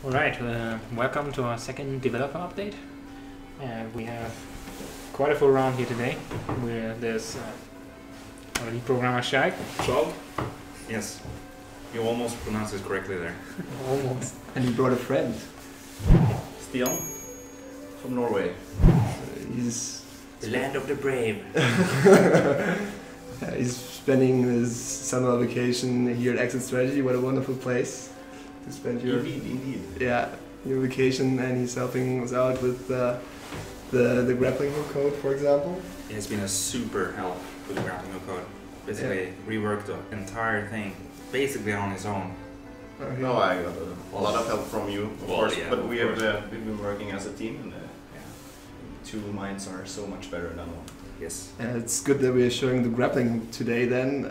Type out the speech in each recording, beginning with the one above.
Alright, welcome to our second developer update. We have quite a full round here today. There's our lead programmer Shag. Schwab? Yes. You almost pronounced it correctly there. Almost. And he brought a friend. Stian? From Norway. He's The land of the brave. he's spending his summer vacation here at Exit Strategy. What a wonderful place to spend your your vacation, and he's helping us out with the grappling hook code, for example. It has been a super help with the grappling hook code. Basically, reworked the entire thing basically on his own. Okay. No, I got a lot of help from you, of course, but of we've course. been working as a team, and two minds are so much better than one. Yes. It's good that we're showing the grappling hook today then.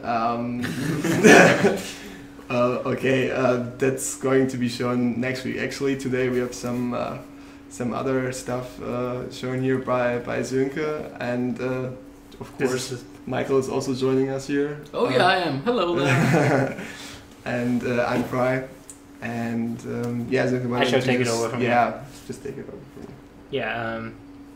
That's going to be shown next week. Actually, today we have some other stuff shown here by Soenke, and of course Michael is also joining us here. Oh yeah, I am. Hello there. And I'm Fry, and Soenke, I shall take it over from here. Just take it over from you. Yeah,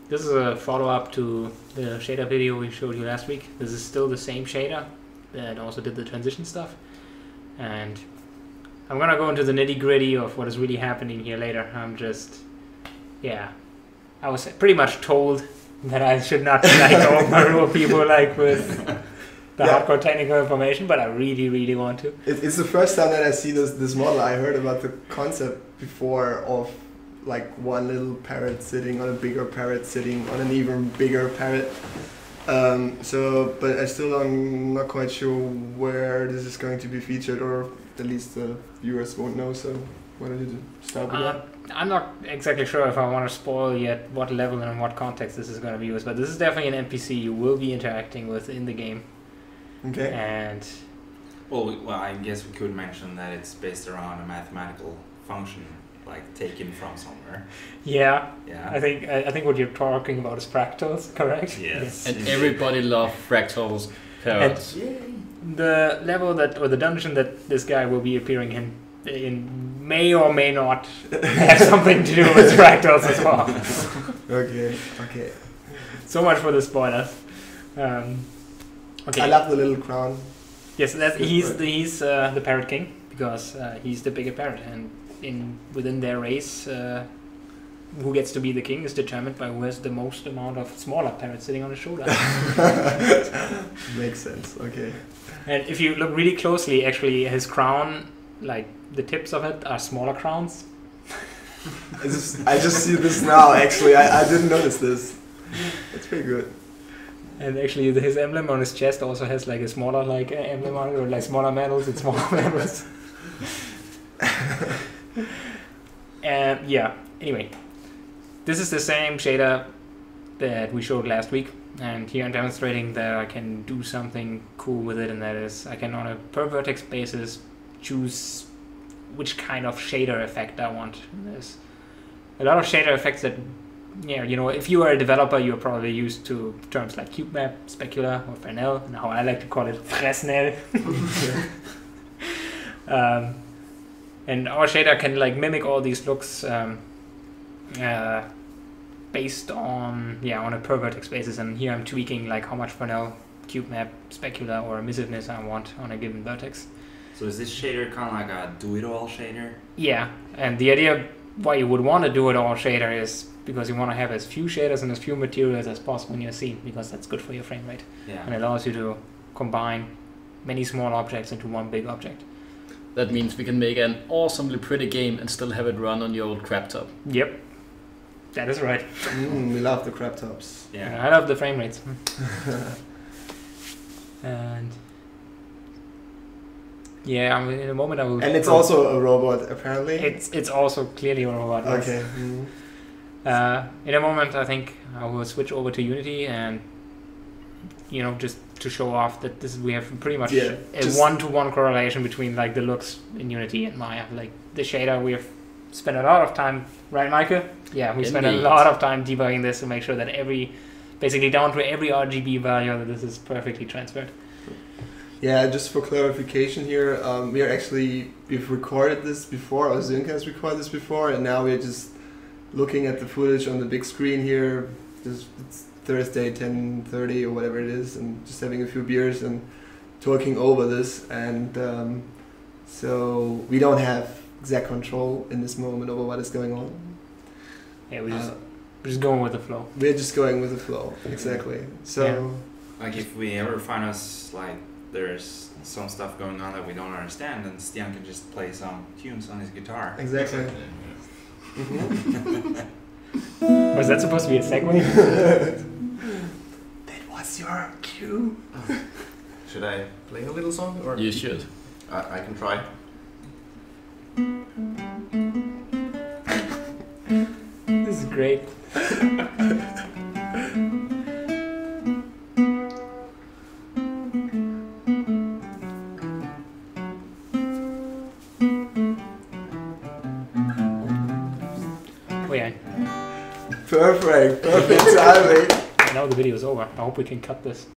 this is a follow-up to the shader video we showed you last week. This is still the same shader that also did the transition stuff. And I'm gonna go into the nitty-gritty of what is really happening here later. I was pretty much told that I should not overrule people with the hardcore technical information, but I really want to. It's the first time that I see this model. I heard about the concept before of like one little parrot sitting on a bigger parrot sitting on an even bigger parrot. But I still am not quite sure where this is going to be featured, or at least the viewers won't know. So why don't you start with that? I'm not exactly sure if I want to spoil yet what level and in what context this is going to be used, but this is definitely an NPC you will be interacting with in the game. Okay. And Well, I guess we could mention that it's based around a mathematical function, like taken from somewhere. yeah, Yeah. I think what you're talking about is fractals, correct? Yes. And everybody loves fractals, parrots. The level or the dungeon that this guy will be appearing in may or may not have something to do with fractals as well. Okay. So much for the spoilers. Okay. I love the little crown. Yes, he's the Parrot King because he's the bigger parrot, and within their race, who gets to be the king is determined by who has the most amount of smaller parrots sitting on his shoulder. Makes sense. Okay. And if you look really closely, actually, his crown, like the tips of it, are smaller crowns. I just see this now. Actually, I didn't notice this. That's pretty good. And actually, his emblem on his chest also has like a smaller emblem on it, or like smaller medals and smaller medals. And yeah. Anyway, this is the same shader that we showed last week, and here I'm demonstrating that I can do something cool with it, and that is I can on a per vertex basis choose which kind of shader effect I want. And there's a lot of shader effects that, if you are a developer, you're probably used to terms like cube map, specular, or Fresnel, and how I like to call it, Fresnel. And our shader can mimic all these looks based on a per vertex basis, and here I'm tweaking how much Fresnel, cube map, specular, or emissiveness I want on a given vertex. So is this shader kind of like a do-it-all shader? Yeah, and the idea why you would want to do it all shader is because you want to have as few shaders and as few materials as possible in your scene, because that's good for your frame rate. Yeah. And it allows you to combine many small objects into one big object. That means we can make an awesomely pretty game and still have it run on your old crap top. Yep, that is right. We love the crab tops. Yeah. I love the frame rates. And yeah, in a moment I will. And it's also a robot, apparently. It's also clearly a robot. Yes. Okay. In a moment, I think I will switch over to Unity, and just to show off that we have pretty much a one-to-one correlation between the looks in Unity and Maya. Like the shader, we have spent a lot of time, right, Micah? Yeah, we spent a lot of time debugging this to make sure that basically down to every RGB value, that this is perfectly transferred. Yeah, just for clarification here, we've recorded this before, or Soenke has recorded this before, and now we're just looking at the footage on the big screen here. It's Thursday, 10:30 or whatever it is, and just having a few beers and talking over this. And so we don't have exact control in this moment over what is going on. Yeah, we're just going with the flow. We're just going with the flow, exactly. So, Yeah. Like if we ever find us like there's some stuff going on that we don't understand, then Stian can just play some tunes on his guitar. exactly. Yeah. Was that supposed to be a segue? That was your cue. Should I play a little song or? You should. I can try. This is great. Oh yeah, Perfect timing. now the video is over. I hope we can cut this.